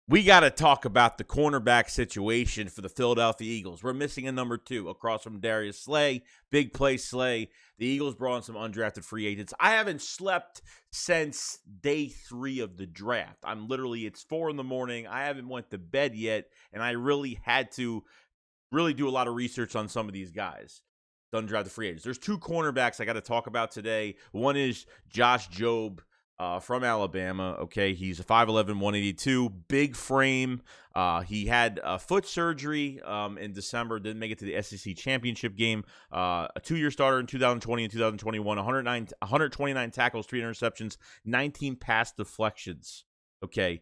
We got to talk about the cornerback situation for the Philadelphia Eagles. We're missing a number 2 across from Darius Slay. Big play Slay. The Eagles brought in some undrafted free agents. I haven't slept since day 3 of the draft. It's 4 in the morning. I haven't went to bed yet, and I really had to do a lot of research on some of these guys. Undrafted free agents. There's 2 cornerbacks I got to talk about today. One is Josh Jobe. From Alabama. Okay, he's a 5'11", 182, big frame. He had foot surgery in December, didn't make it to the SEC championship game. A 2-year starter in 2020 and 2021, 129 tackles, 3 interceptions, 19 pass deflections. Okay,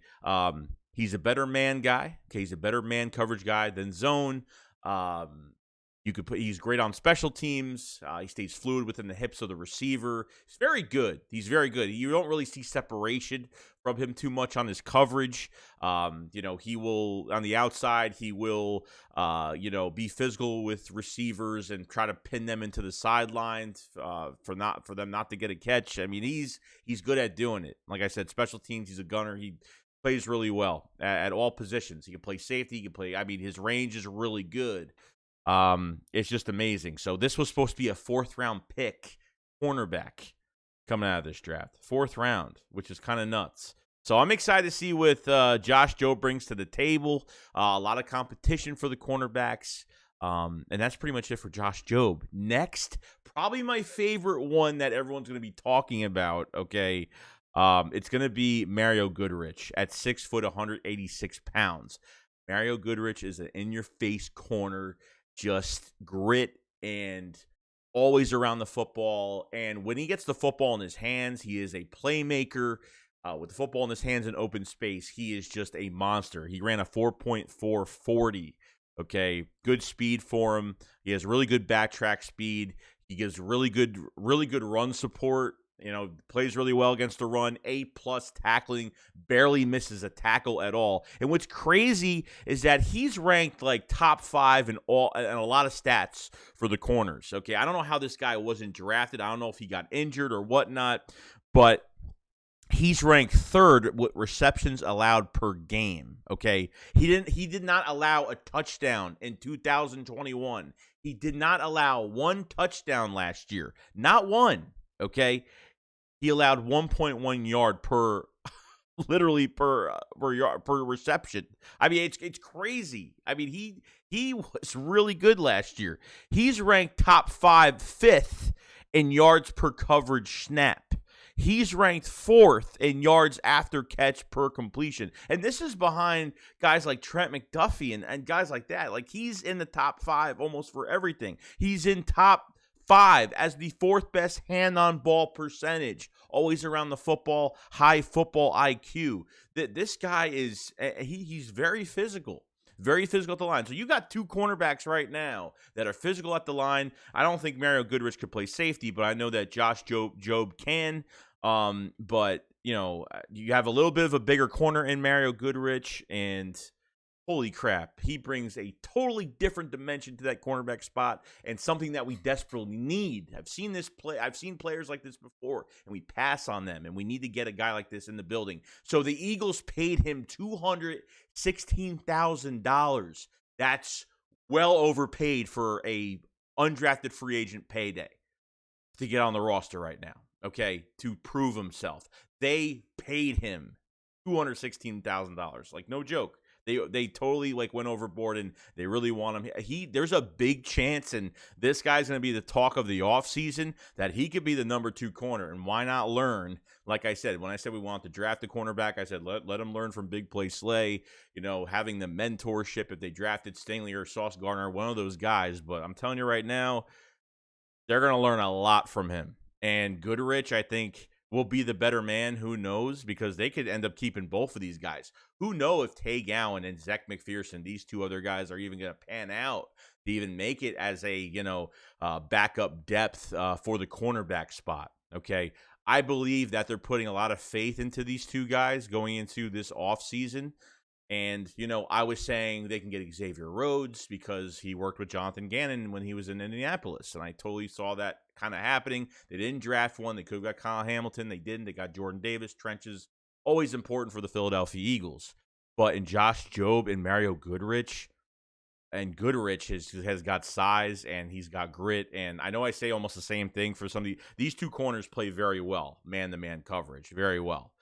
he's a better man guy. Okay, he's a better man coverage guy than zone. He's great on special teams. He stays fluid within the hips of the receiver. He's very good. You don't really see separation from him too much on his coverage. He will, on the outside, he will, be physical with receivers and try to pin them into the sidelines for them not to get a catch. I mean, he's good at doing it. Like I said, special teams, he's a gunner. He plays really well at all positions. He can play safety. He can play, his range is really good. It's just amazing. So this was supposed to be a 4th round pick cornerback coming out of this draft. 4th round, which is kind of nuts. So I'm excited to see what Josh Jobe brings to the table. A lot of competition for the cornerbacks. And that's pretty much it for Josh Jobe. Next, probably my favorite one that everyone's going to be talking about, okay? It's going to be Mario Goodrich at 6 foot, 186 pounds. Mario Goodrich is an in-your-face corner. Just grit and always around the football. And when he gets the football in his hands, he is a playmaker. With the football in his hands in open space, he is just a monster. He ran a 4.440. Okay, good speed for him. He has really good backtrack speed. He gives really good run support. Plays really well against the run. A+ tackling, barely misses a tackle at all. And what's crazy is that he's ranked like top 5 in a lot of stats for the corners. Okay, I don't know how this guy wasn't drafted. I don't know if he got injured or whatnot, but he's ranked 3rd with receptions allowed per game. Okay, he did not allow a touchdown in 2021. He did not allow 1 touchdown last year. Not one. Okay. He allowed 1.1 yard per reception. It's crazy. He was really good last year. He's ranked top 5, 5th in yards per coverage snap. He's ranked 4th in yards after catch per completion. And this is behind guys like Trent McDuffie and guys like that. Like, he's in the top 5 almost for everything. He's in top 5 as the 4th best hand-on-ball percentage, always around the football, high football IQ. This guy is he's very physical at the line. So you got 2 cornerbacks right now that are physical at the line. I don't think Mario Goodrich could play safety, but I know that Josh Jobe can. But you have a little bit of a bigger corner in Mario Goodrich, and holy crap, he brings a totally different dimension to that cornerback spot and something that we desperately need. I've seen players like this before, and we pass on them, and we need to get a guy like this in the building. So the Eagles paid him $216,000. That's well overpaid for a undrafted free agent payday to get on the roster right now, okay, to prove himself. They paid him $216,000. Like, no joke. They totally went overboard, and they really want him. There's a big chance, and this guy's going to be the talk of the offseason, that he could be the number 2 corner. And why not learn? Like I said, when I said we wanted to draft a cornerback, I said let him learn from Big Play Slay. Having the mentorship if they drafted Stingley or Sauce Gardner, one of those guys. But I'm telling you right now, they're going to learn a lot from him. And Goodrich, I think, will be the better man. Who knows? Because they could end up keeping both of these guys. Who knows if Tay Gowan and Zach McPherson, these 2 other guys, are even going to pan out to even make it as a backup depth for the cornerback spot. Okay, I believe that they're putting a lot of faith into these 2 guys going into this offseason. And, I was saying they can get Xavier Rhodes because he worked with Jonathan Gannon when he was in Indianapolis. And I totally saw that kind of happening. They didn't draft one. They could have got Kyle Hamilton. They didn't. They got Jordan Davis. Trenches, always important for the Philadelphia Eagles. But in Josh Jobe and Mario Goodrich, and Goodrich has got size and he's got grit. And I know I say almost the same thing for some of these two corners play very well, man-to-man coverage, very well.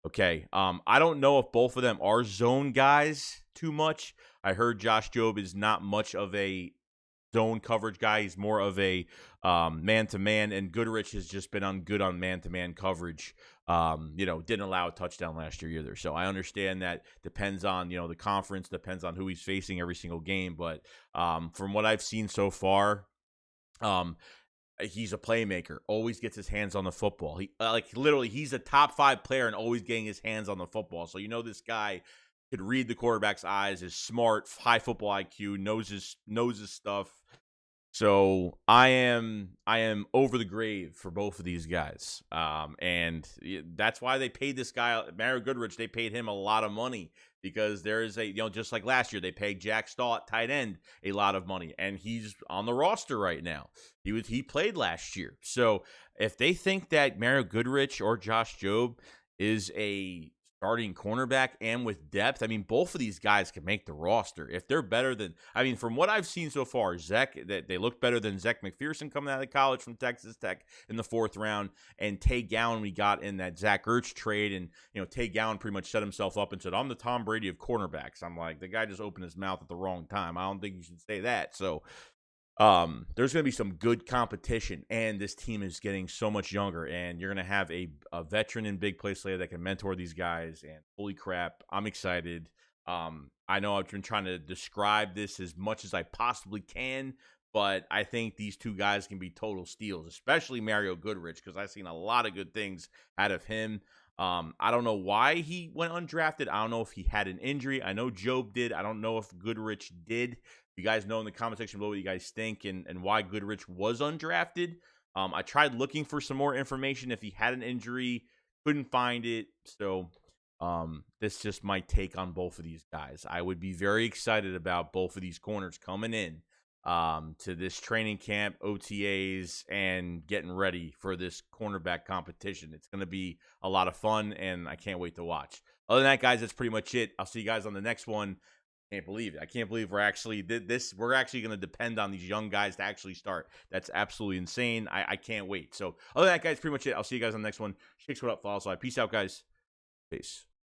Okay, I don't know if both of them are zone guys too much. I heard Josh Jobe is not much of a zone coverage guy. He's more of a man-to-man, and Goodrich has just been good on man-to-man coverage. Didn't allow a touchdown last year either. So I understand that depends on, the conference, depends on who he's facing every single game. But from what I've seen so far, he's a playmaker, always gets his hands on the football. He literally, he's a top 5 player and always getting his hands on the football. So this guy could read the quarterback's eyes, is smart, high football IQ, knows his stuff. So I am over the grave for both of these guys, and that's why they paid this guy, Mario Goodrich. They paid him a lot of money because there is just like last year, they paid Jack Stahl at tight end a lot of money, and he's on the roster right now. He played last year. So if they think that Mario Goodrich or Josh Jobe is a starting cornerback and with depth, both of these guys can make the roster. If they're better than, from what I've seen so far, they look better than Zech McPherson coming out of college from Texas Tech in the 4th round, and Tay Gowan we got in that Zach Ertz trade, and Tay Gowan pretty much set himself up and said, I'm the Tom Brady of cornerbacks. I'm like, the guy just opened his mouth at the wrong time. I don't think you should say that. So there's going to be some good competition, and this team is getting so much younger, and you're going to have a veteran in big play Slater that can mentor these guys, and holy crap, I'm excited. I know I've been trying to describe this as much as I possibly can, but I think these two guys can be total steals, especially Mario Goodrich, because I've seen a lot of good things out of him. I don't know why he went undrafted. I don't know if he had an injury. I know Jobe did. I don't know if Goodrich did. You guys know in the comment section below what you guys think and why Goodrich was undrafted. I tried looking for some more information if he had an injury, couldn't find it. So this is just my take on both of these guys. I would be very excited about both of these corners coming in to this training camp, OTAs, and getting ready for this cornerback competition. It's going to be a lot of fun, and I can't wait to watch. Other than that, guys, that's pretty much it. I'll see you guys on the next one. Can't believe it. I can't believe we're actually going to depend on these young guys to actually start. That's absolutely insane. I can't wait. So other than that, guys, pretty much it. I'll see you guys on the next one. SHAKESQUAD up, follow. So peace out, guys. Peace.